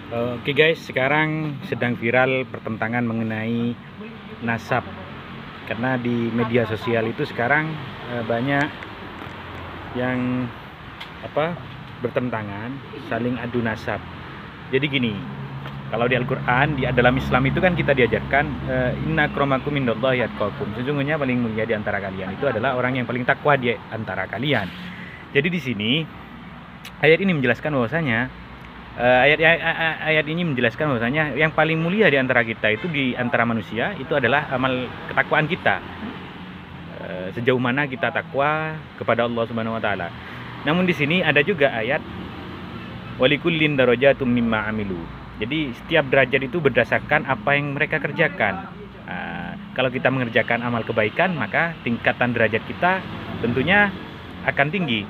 Oke guys, sekarang sedang viral pertentangan mengenai nasab. Karena di media sosial itu sekarang banyak yang bertentangan, saling adu nasab. Jadi gini, kalau di Al-Qur'an, dalam Islam itu kan kita diajarkan inna akramakum indallahi atqakum. Sesungguhnya paling mulia di antara kalian itu adalah orang yang paling takwa di antara kalian. Jadi di sini ayat ini menjelaskan bahwasanya ayat ini menjelaskan bahwasanya yang paling mulia di antara kita itu, di antara manusia, itu adalah amal ketakwaan kita. Sejauh mana kita takwa kepada Allah Subhanahu wa taala. Namun di sini ada juga ayat walikullin darajatum mimma amilu. Jadi setiap derajat itu berdasarkan apa yang mereka kerjakan. Kalau kita mengerjakan amal kebaikan, maka tingkatan derajat kita tentunya akan tinggi.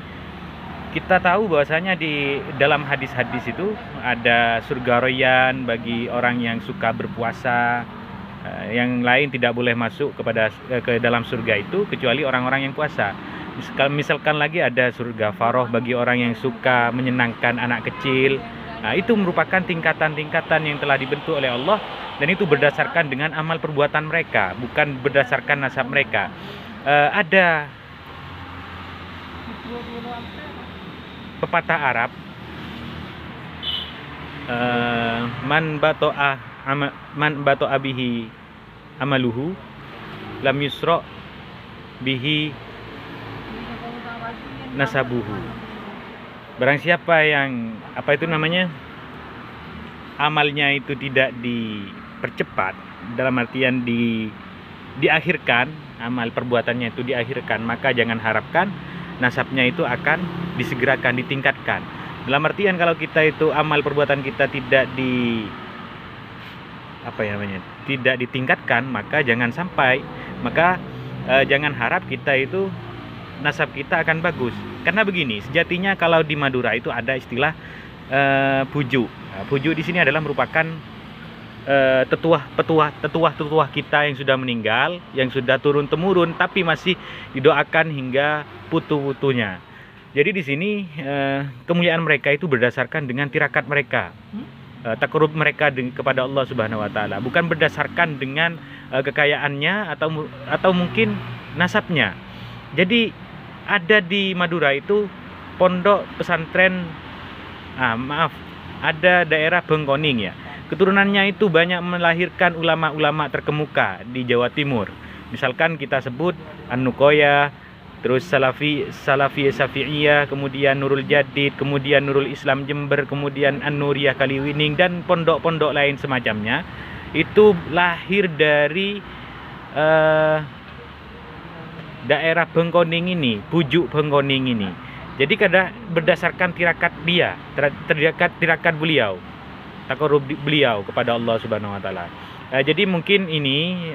Kita tahu bahwasanya di dalam hadis-hadis itu ada surga royan bagi orang yang suka berpuasa. Yang lain tidak boleh masuk ke dalam surga itu kecuali orang-orang yang puasa. Misalkan lagi ada surga faroh bagi orang yang suka menyenangkan anak kecil. Nah, itu merupakan tingkatan-tingkatan yang telah dibentuk oleh Allah, dan itu berdasarkan dengan amal perbuatan mereka, bukan berdasarkan nasab mereka. Ada pepatah Arab, man bato'a bihi amaluhu lam yusra bihi nasabuhu. Barang siapa yang amalnya itu tidak dipercepat, dalam artian diakhirkan, amal perbuatannya itu diakhirkan, maka jangan harapkan nasabnya itu akan disegerakan, ditingkatkan. Dalam artian kalau kita itu amal perbuatan kita tidak ditingkatkan, maka jangan harap kita itu nasab kita akan bagus. Karena begini, sejatinya kalau di Madura itu ada istilah puju. Puju di sini adalah merupakan tetuah kita yang sudah meninggal, yang sudah turun temurun, tapi masih didoakan hingga putu-putunya. Jadi di sini kemuliaan mereka itu berdasarkan dengan tirakat mereka, takarrub mereka kepada Allah Subhanahu wa taala, bukan berdasarkan dengan kekayaannya atau mungkin nasabnya. Jadi ada di Madura itu pondok pesantren, ada daerah Bengkoning ya. Keturunannya itu banyak melahirkan ulama-ulama terkemuka di Jawa Timur. Misalkan kita sebut An-Nukoya, terus Salafi Syafi'iyah, kemudian Nurul Jadid, kemudian Nurul Islam Jember, kemudian An-Nuriyah Kaliwining, dan pondok-pondok lain semacamnya. Itu lahir dari daerah Bengkoning ini, pujuk Bengkoning ini. Jadi kadang berdasarkan tirakat beliau, takarrub beliau kepada Allah Subhanahu wa taala. Jadi mungkin ini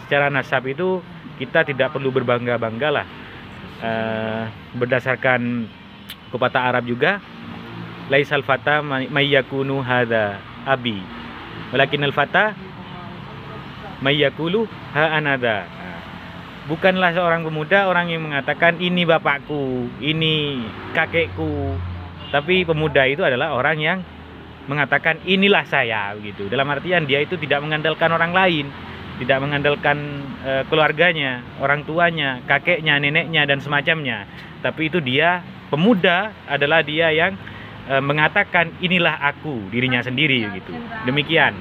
secara nasab itu kita tidak perlu berbangga-banggalah. Berdasarkan pepatah Arab juga, laisal fata mayyakunu hadza abi walakinal fata mayyakulu ha anada. Bukanlah seorang pemuda orang yang mengatakan ini bapakku, ini kakekku, tapi pemuda itu adalah orang yang mengatakan inilah saya, begitu. Dalam artian dia itu tidak mengandalkan orang lain, tidak mengandalkan keluarganya, orang tuanya, kakeknya, neneknya, dan semacamnya. Tapi itu dia, pemuda adalah dia yang mengatakan inilah aku, dirinya sendiri, gitu. Demikian.